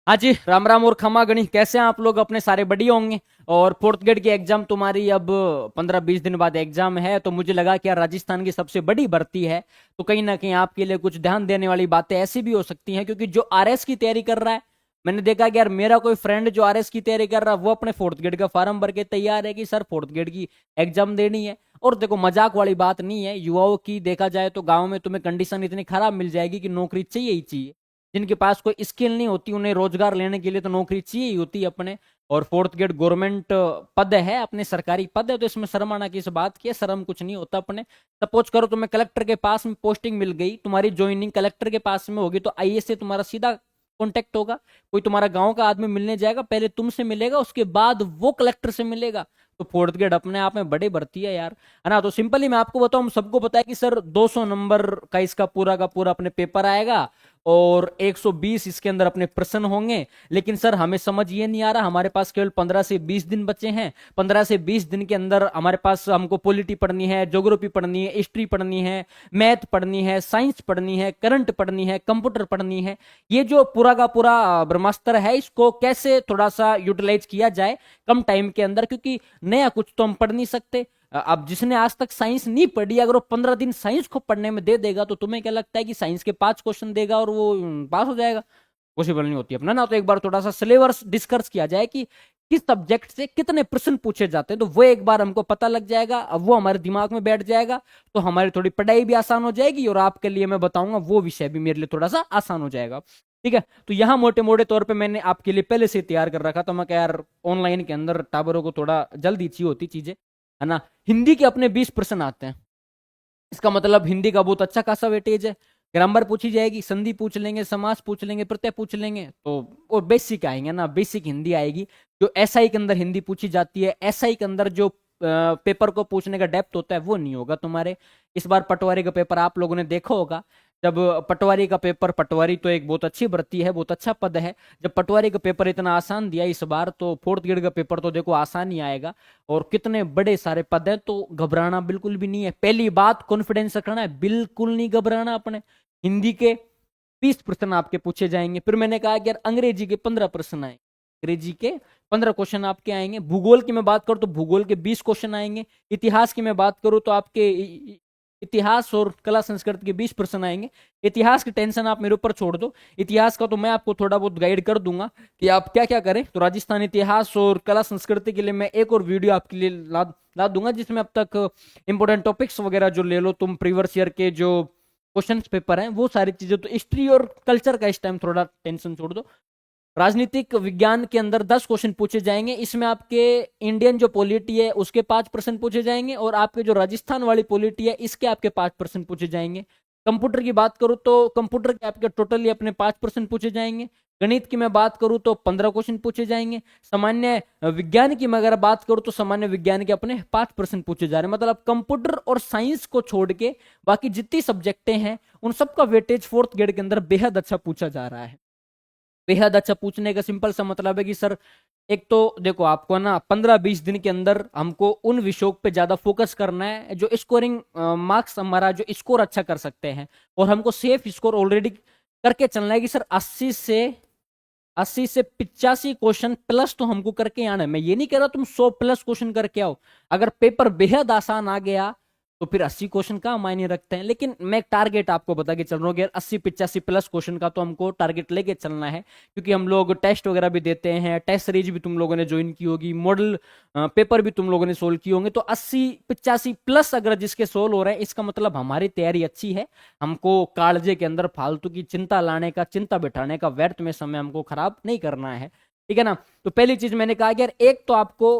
हाँ जी, राम राम और खमा गणी। कैसे हैं आप लोग? अपने सारे बढ़िया होंगे। और फोर्थ ग्रेड की एग्जाम तुम्हारी अब 15-20 दिन बाद एग्जाम है, तो मुझे लगा कि यार राजस्थान की सबसे बड़ी भर्ती है, तो कहीं ना कहीं आपके लिए कुछ ध्यान देने वाली बातें ऐसी भी हो सकती हैं। क्योंकि जो आरएस की तैयारी कर रहा है, मैंने देखा कि यार मेरा कोई फ्रेंड जो आरएस की तैयारी कर रहा है वो अपने फोर्थ ग्रेड का फॉर्म भर के तैयार है कि सर फोर्थ ग्रेड की एग्जाम देनी है। और देखो, मजाक वाली बात नहीं है। युवाओं की देखा जाए तो गाँव में तुम्हें कंडीशन इतनी खराब मिल जाएगी कि नौकरी चाहिए ही चाहिए। जिनके पास कोई स्किल नहीं होती, उन्हें रोजगार लेने के लिए तो नौकरी चाहिए ही होती है अपने। और फोर्थ ग्रेड गवर्नमेंट पद है, अपने सरकारी पद है, तो इसमें शर्म आना की इस बात की है, शर्म कुछ नहीं होता अपने। सपोज करो तुम्हें कलेक्टर के पास में पोस्टिंग मिल गई, तुम्हारी ज्वाइनिंग कलेक्टर के पास में होगी, तो आईएएस से तुम्हारा सीधा कॉन्टेक्ट होगा। कोई तुम्हारा गांव का आदमी मिलने जाएगा, पहले तुमसे मिलेगा, उसके बाद वो कलेक्टर से मिलेगा। तो फोर्थ ग्रेड अपने आप में बड़ी भर्ती है यार, है ना। तो सिंपली मैं आपको बताऊं, सबको पता है कि सर 200 नंबर का पूरा अपने पेपर आएगा और 120 इसके अंदर अपने प्रश्न होंगे। लेकिन सर हमें समझ ये नहीं आ रहा, हमारे पास केवल 15 से 20 दिन बचे हैं। 15 से 20 दिन के अंदर हमारे पास हमको पॉलिटी पढ़नी है, ज्योग्राफी पढ़नी है, हिस्ट्री पढ़नी है, मैथ पढ़नी है, साइंस पढ़नी है, करंट पढ़नी है, कंप्यूटर पढ़नी है। ये जो पूरा का पूरा ब्रह्मास्त्र है, इसको कैसे थोड़ा सा यूटिलाइज किया जाए कम टाइम के अंदर, क्योंकि नया कुछ तो हम पढ़ नहीं सकते। अब जिसने आज तक साइंस नहीं पढ़ी, अगर वो 15 दिन साइंस को पढ़ने में दे देगा, तो तुम्हें क्या लगता है कि साइंस के 5 क्वेश्चन देगा और वो पास हो जाएगा? पॉसिबल नहीं होती अपना ना। तो एक बार थोड़ा सा सिलेबस डिस्कस किया जाए कि किस सब्जेक्ट से कितने प्रश्न पूछे जाते हैं, तो वो एक बार हमको पता लग जाएगा, अब वो हमारे दिमाग में बैठ जाएगा, तो हमारी थोड़ी पढ़ाई भी आसान हो जाएगी और आपके लिए मैं बताऊंगा वो विषय भी मेरे लिए थोड़ा सा आसान हो जाएगा। ठीक है, तो यहाँ मोटे मोटे तौर पे मैंने आपके लिए पहले से तैयार कर रखा था। मैं क्या यार, ऑनलाइन के अंदर टाबरों को थोड़ा जल्दी चाहिए होती चीजें, है ना। हिंदी के अपने 20 प्रश्न आते हैं, इसका मतलब हिंदी का बहुत अच्छा खासा वेटेज है। ग्रामर पूछी जाएगी, संधि पूछ लेंगे, समास पूछ लेंगे, प्रत्यय पूछ लेंगे, तो और बेसिक आएंगे ना, बेसिक हिंदी आएगी। जो एसआई के अंदर हिंदी पूछी जाती है, एसआई के अंदर जो पेपर को पूछने का डेप्थ होता है वो नहीं होगा तुम्हारे। इस बार पटवारी का पेपर आप लोगों ने देखा होगा। जब पटवारी का पेपर, पटवारी तो एक बहुत अच्छी भर्ती है, बहुत अच्छा पद है, जब पटवारी का पेपर इतना आसान दिया इस बार, तो फोर्थ ग्रेड का पेपर तो देखो आसान ही आएगा। और कितने बड़े सारे पद हैं, तो घबराना बिल्कुल भी नहीं है। पहली बात, कॉन्फिडेंस रखना है, बिल्कुल नहीं घबराना अपने। हिंदी के 20 प्रश्न आपके पूछे जाएंगे। फिर मैंने कहा कि यार अंग्रेजी के 15 प्रश्न आएंगे, अंग्रेजी के 15 क्वेश्चन आपके आएंगे। भूगोल की मैं बात करूं तो भूगोल के 20 क्वेश्चन आएंगे। इतिहास की मैं बात करूं तो आपके इतिहास और कला संस्कृति के 20 प्रश्न आएंगे। इतिहास की टेंशन आप मेरे ऊपर छोड़ दो, इतिहास का तो मैं आपको थोड़ा बहुत गाइड कर दूंगा कि आप क्या क्या करें। तो राजस्थान इतिहास और कला संस्कृति के लिए मैं एक और वीडियो आपके लिए ला दूंगा, जिसमें अब तक इंपोर्टेंट टॉपिक्स वगैरह जो ले लो तुम, प्रीवियस ईयर के जो क्वेश्चन पेपर हैं वो सारी चीजें। तो हिस्ट्री और कल्चर का इस टाइम थोड़ा टेंशन छोड़ दो। राजनीतिक विज्ञान के अंदर 10 क्वेश्चन पूछे जाएंगे, इसमें आपके इंडियन जो पॉलिटी है उसके 5 प्रश्न पूछे जाएंगे, और आपके जो राजस्थान वाली पॉलिटी है इसके आपके 5 प्रश्न पूछे जाएंगे। कंप्यूटर की बात करूं तो कंप्यूटर के आपके टोटली अपने 5 प्रश्न पूछे जाएंगे। गणित की मैं बात करूं तो 15 क्वेश्चन पूछे जाएंगे। सामान्य विज्ञान की मैं अगर बात करूं तो सामान्य विज्ञान के अपने 5 प्रश्न पूछे जा रहे हैं। मतलब कंप्यूटर और साइंस को छोड़ के बाकी जितनी सब्जेक्टें हैं उन सबका वेटेज फोर्थ ग्रेड के अंदर बेहद अच्छा पूछा जा रहा है। बेहद अच्छा पूछने का सिंपल सा मतलब है कि सर, एक तो देखो आपको ना 15-20 दिन के अंदर हमको उन विषयों पे ज्यादा फोकस करना है जो स्कोरिंग मार्क्स, हमारा जो स्कोर अच्छा कर सकते हैं, और हमको सेफ स्कोर ऑलरेडी करके चलना है कि सर 80 से 85 क्वेश्चन प्लस तो हमको करके आना है। मैं ये नहीं कह रहा तुम 100 प्लस क्वेश्चन करके आओ, अगर पेपर बेहद आसान आ गया तो फिर 80 क्वेश्चन का मायने रखते हैं। लेकिन मैं टारगेट आपको बता के चल रहा हूँ कि 80-85 प्लस क्वेश्चन का तो हमको टारगेट लेके चलना है, क्योंकि हम लोग टेस्ट वगैरह भी देते हैं, टेस्ट सीरीज भी तुम लोगों ने ज्वाइन की होगी, मॉडल पेपर भी तुम लोगों ने सोल्व किए होंगे। तो 80-85 प्लस अगर जिसके सोल्व हो रहे हैं, इसका मतलब हमारी तैयारी अच्छी है। हमको कालजे के अंदर फालतू की चिंता लाने का, चिंता बिठाने का, व्यर्थ में समय हमको खराब नहीं करना है। ठीक है ना। तो पहली चीज मैंने कहा कि यार एक तो आपको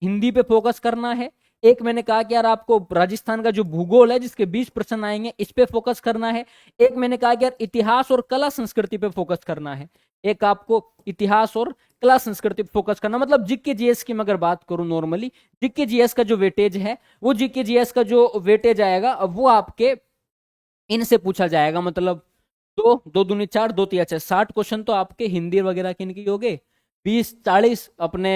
हिंदी पे फोकस करना है, एक मैंने कहा कि यार आपको राजस्थान का जो भूगोल है जिसके 20 प्रश्न आएंगे इस पे फोकस करना है, एक मैंने कहा कि यार इतिहास और कला संस्कृति पे फोकस करना है। एक आपको इतिहास और कला संस्कृति पे फोकस करना, मतलब जीके जीएस की मैं अगर बात करूं, नॉर्मली जीके जीएस का जो वेटेज है, वो जीके जीएस का जो वेटेज आएगा वो आपके इनसे पूछा जाएगा। मतलब दो दो दूनी चार, दो तिया छह, 60 क्वेश्चन तो आपके हिंदी वगैरह के इनके हो गए। 20-40 अपने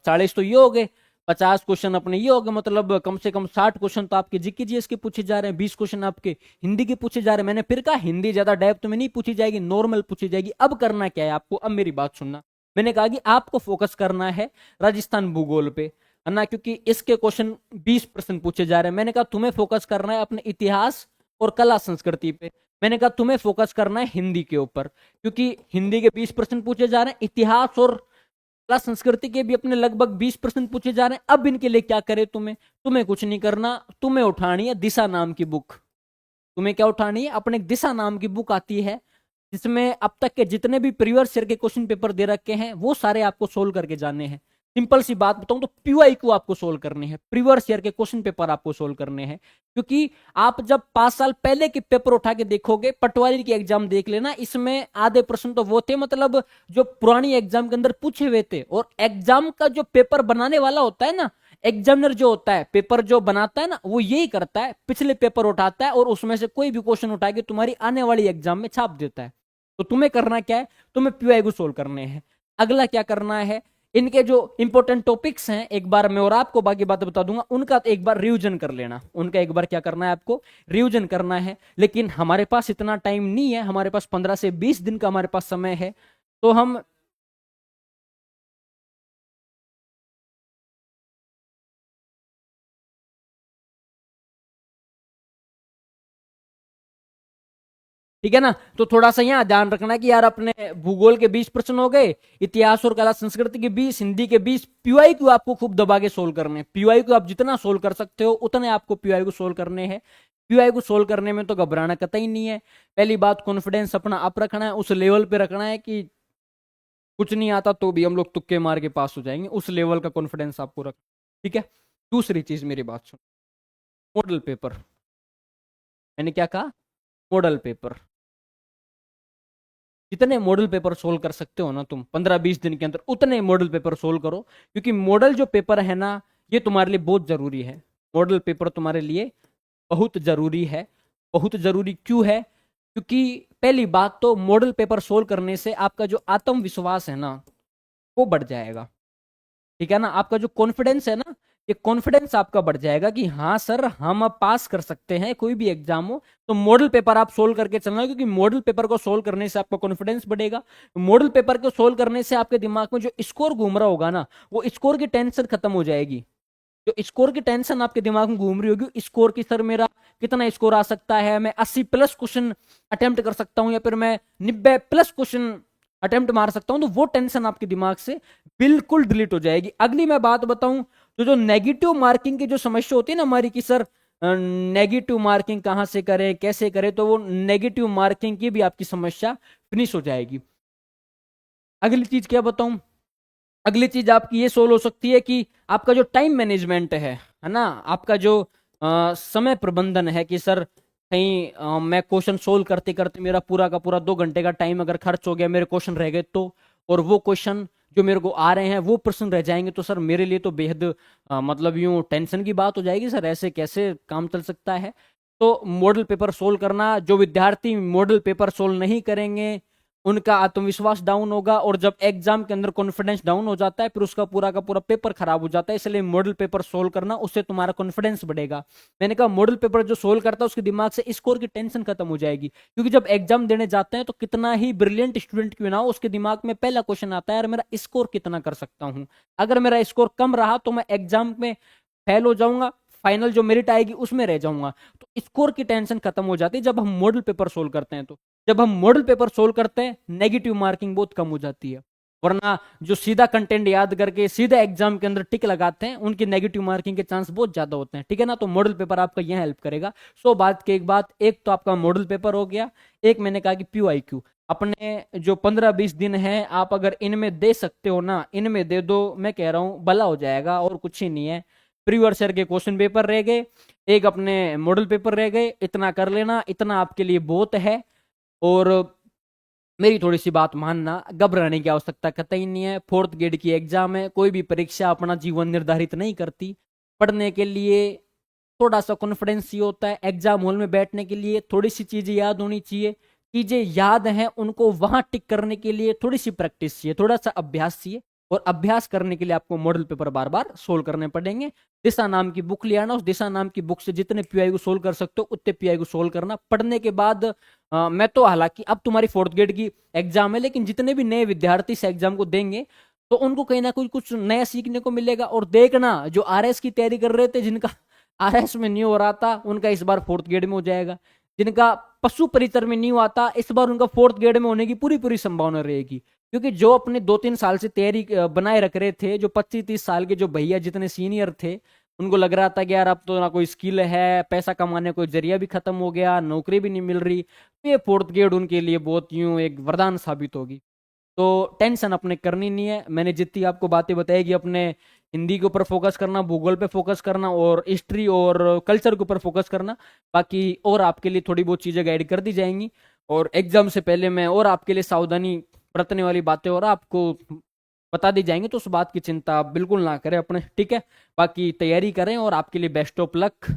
40 तो ये हो गए। 50 क्वेश्चन अपने ये हो गए, मतलब कम से कम 60 क्वेश्चन तो आपके जीके जीएस के पूछे जा रहे हैं, 20 क्वेश्चन आपके हिंदी के पूछे जा रहे हैं। मैंने फिर कहा हिंदी ज्यादा डेप्थ में नहीं पूछी जाएगी, नॉर्मल पूछी जाएगी। अब करना क्या है आपको, अब मेरी बात सुनना। मैंने कहा कि आपको फोकस करना है राजस्थान भूगोल पे, है ना, क्योंकि इसके क्वेश्चन 20% पूछे जा रहे हैं। मैंने कहा तुम्हें फोकस करना है अपने इतिहास और कला संस्कृति पे। मैंने कहा तुम्हें फोकस करना है हिंदी के ऊपर, क्योंकि हिंदी के 20% पूछे जा रहे हैं, इतिहास और कला संस्कृति के भी अपने लगभग 20% पूछे जा रहे हैं। अब इनके लिए क्या करे, तुम्हें कुछ नहीं करना, तुम्हें उठानी है दिशा नाम की बुक। तुम्हें क्या उठानी है, अपने दिशा नाम की बुक आती है, जिसमें अब तक के जितने भी प्रीवियस ईयर के क्वेश्चन पेपर दे रखे हैं वो सारे आपको सोल्व करके जाने हैं। सिंपल सी बात बताऊं तो पीवाई को आपको सोल्व करने हैं, प्रीवियस ईयर के क्वेश्चन पेपर आपको सोल्व करने हैं। क्योंकि आप जब 5 साल पहले के पेपर उठा के देखोगे, पटवारी की एग्जाम देख लेना, इसमें आधे प्रश्न तो वो थे मतलब जो पुरानी एग्जाम के अंदर पूछे हुए थे। और एग्जाम का जो पेपर बनाने वाला होता है ना, एग्जामिनर जो होता है, पेपर जो बनाता है ना, वो यही करता है, पिछले पेपर उठाता है और उसमें से कोई भी क्वेश्चन उठा के तुम्हारी आने वाली एग्जाम में छाप देता है। तो तुम्हें करना क्या है, तुम्हें पीवाई को सोल्व करने हैं। अगला क्या करना है, इनके जो इंपॉर्टेंट टॉपिक्स हैं एक बार मैं और आपको बाकी बातें बता दूंगा, उनका एक बार रिवीजन कर लेना। उनका एक बार क्या करना है, आपको रिवीजन करना है। लेकिन हमारे पास इतना टाइम नहीं है, हमारे पास 15 से 20 दिन का हमारे पास समय है। तो हम ठीक है ना, तो थोड़ा सा यहाँ ध्यान रखना कि यार अपने भूगोल के 20% हो गए, इतिहास और कला संस्कृति के 20, हिंदी के 20, पीवाई को आपको खूब दबा के सोल्व करने हैं। पीवाई को आप जितना सोल्व कर सकते हो उतने आपको पीवाई को सोल्व करने हैं। पीवाई को सोल्व करने में तो घबराना कतई नहीं है। पहली बात, कॉन्फिडेंस अपना आप रखना है, उस लेवल पे रखना है कि कुछ नहीं आता तो भी हम लोग तुक्के मार के पास हो जाएंगे, उस लेवल का कॉन्फिडेंस आपको रख, ठीक है। दूसरी चीज मेरी बात सुन, मॉडल पेपर। मैंने क्या कहा, मॉडल पेपर। जितने मॉडल पेपर सोल्व कर सकते हो ना तुम 15-20 दिन के अंदर, उतने मॉडल पेपर सोल्व करो। क्योंकि मॉडल जो पेपर है ना, ये तुम्हारे लिए बहुत जरूरी है। मॉडल पेपर तुम्हारे लिए बहुत जरूरी है। बहुत जरूरी क्यों है, क्योंकि पहली बात तो मॉडल पेपर सोल्व करने से आपका जो आत्मविश्वास है ना, वो बढ़ जाएगा। ठीक है ना, आपका जो कॉन्फिडेंस है ना, ये कॉन्फिडेंस आपका बढ़ जाएगा कि हाँ सर हम अब पास कर सकते हैं कोई भी एग्जाम हो। तो मॉडल पेपर आप सोल्व करके चलना, क्योंकि मॉडल पेपर को सोल्व करने से आपका कॉन्फिडेंस बढ़ेगा। मॉडल पेपर को सोल्व करने से आपके दिमाग में जो स्कोर घूम रहा होगा ना, वो स्कोर की टेंशन खत्म हो जाएगी। जो स्कोर की टेंशन आपके दिमाग में घूम रही होगी, स्कोर की सर मेरा कितना स्कोर आ सकता है, मैं 80+ क्वेश्चन अटेम्प्ट कर सकता हूं या फिर मैं 90+ क्वेश्चन अटेम्प्ट मार सकता हूं, तो वो टेंशन आपके दिमाग से बिल्कुल डिलीट हो जाएगी। अगली मैं बात बताऊं, तो जो नेगेटिव मार्किंग की जो समस्या होती है ना हमारी, कि सर नेगेटिव मार्किंग कहां से करें कैसे करें, तो वो नेगेटिव मार्किंग की भी आपकी समस्या फिनिश हो जाएगी। अगली चीज क्या बताऊं, अगली चीज आपकी ये सोल्व हो सकती है कि आपका जो टाइम मैनेजमेंट है ना, आपका जो समय प्रबंधन है कि सर कहीं मैं क्वेश्चन सोल्व करते करते मेरा पूरा का पूरा 2 घंटे का टाइम अगर खर्च हो गया, मेरे क्वेश्चन रह गए तो, और वो क्वेश्चन जो मेरे को आ रहे हैं वो प्रश्न रह जाएंगे, तो सर मेरे लिए तो बेहद मतलब यूं टेंशन की बात हो जाएगी, सर ऐसे कैसे काम चल सकता है। तो मॉडल पेपर सोल्व करना, जो विद्यार्थी मॉडल पेपर सोल्व नहीं करेंगे उनका आत्मविश्वास डाउन होगा, और जब एग्जाम के अंदर कॉन्फिडेंस डाउन हो जाता है फिर उसका पूरा का पूरा पेपर खराब हो जाता है। इसलिए मॉडल पेपर सोल्व करना, उससे तुम्हारा कॉन्फिडेंस बढ़ेगा। मैंने कहा मॉडल पेपर जो सोल्व करता है उसके दिमाग से स्कोर की टेंशन खत्म हो जाएगी, क्योंकि जब एग्जाम देने जाते हैं तो कितना ही ब्रिलियंट स्टूडेंट क्यों ना हो, उसके दिमाग में पहला क्वेश्चन आता है यार मेरा स्कोर कितना कर सकता हूं। अगर मेरा स्कोर कम रहा तो मैं एग्जाम में फेल हो जाऊंगा, फाइनल जो मेरिट आएगी उसमें रह जाऊंगा। तो स्कोर की टेंशन खत्म हो जाती है जब हम मॉडल पेपर सोल्व करते हैं। तो जब हम मॉडल पेपर सोल्व करते हैं नेगेटिव मार्किंग बहुत कम हो जाती है। वरना जो सीधा कंटेंट याद करके सीधा एग्जाम के अंदर टिक लगाते हैं उनकी नेगेटिव मार्किंग के चांस बहुत ज्यादा होते हैं, ठीक है ना। तो मॉडल पेपर आपका यह हेल्प करेगा। सो बात की एक बात, एक तो आपका मॉडल पेपर हो गया, एक मैंने कहा कि PYQ। अपने जो 15-20 दिन है आप अगर इनमें दे सकते हो ना, इनमें दे दो, मैं कह रहा हूं भला हो जाएगा और कुछ ही नहीं है। प्रीवियस ईयर के क्वेश्चन पेपर रह गए, एक अपने मॉडल पेपर रह गए, इतना कर लेना, इतना आपके लिए बहुत है। और मेरी थोड़ी सी बात मानना, घबराने की आवश्यकता कतई नहीं है। फोर्थ ग्रेड की एग्जाम है, कोई भी परीक्षा अपना जीवन निर्धारित नहीं करती। पढ़ने के लिए थोड़ा सा कॉन्फिडेंस ही होता है, एग्जाम हॉल में बैठने के लिए थोड़ी सी चीजें याद होनी चाहिए, चीजें याद हैं उनको वहां टिक करने के लिए थोड़ी सी प्रैक्टिस चाहिए, थोड़ा सा अभ्यास चाहिए, और अभ्यास करने के लिए आपको मॉडल पेपर बार बार सोल्व करने पड़ेंगे। दिशा नाम की बुक ले आना, उस दिशा नाम की बुक से जितने पीआई को सोल्व कर सकते हो उतने पीआई को सोल्व करना। पढ़ने के बाद मैं तो, हालांकि अब तुम्हारी फोर्थ ग्रेड की एग्जाम है, लेकिन जितने भी नए विद्यार्थी इस एग्जाम को देंगे तो उनको कहीं ना कहीं कुछ नया सीखने को मिलेगा। और देखना, जो आरएस की तैयारी कर रहे थे, जिनका आरएस में नहीं हो रहा था, उनका इस बार फोर्थ ग्रेड में हो जाएगा। जिनका पशु परिचर में नहीं हुआ था, इस बार उनका फोर्थ ग्रेड में होने की पूरी पूरी संभावना रहेगी। क्योंकि जो अपने 2-3 साल से तैयारी बनाए रख रहे थे, जो 25-30 साल के जो भैया जितने सीनियर थे, उनको लग रहा था कि यार अब तो ना कोई स्किल है, पैसा कमाने का कोई जरिया भी खत्म हो गया, नौकरी भी नहीं मिल रही, तो ये फोर्थ ग्रेड उनके लिए बहुत यूं एक वरदान साबित होगी। तो टेंशन अपने करनी नहीं है। मैंने जितनी आपको बातें बताई कि अपने हिंदी के ऊपर फोकस करना, भूगोल पे फोकस करना और हिस्ट्री और कल्चर के ऊपर फोकस करना, बाकी और आपके लिए थोड़ी बहुत चीजें गाइड कर दी जाएंगी। और एग्जाम से पहले मैं और आपके लिए सावधानी बरतने वाली बातें और आपको बता दी जाएंगी, तो उस बात की चिंता आप बिल्कुल ना करें अपने, ठीक है। बाकी तैयारी करें और आपके लिए बेस्ट ऑफ लक।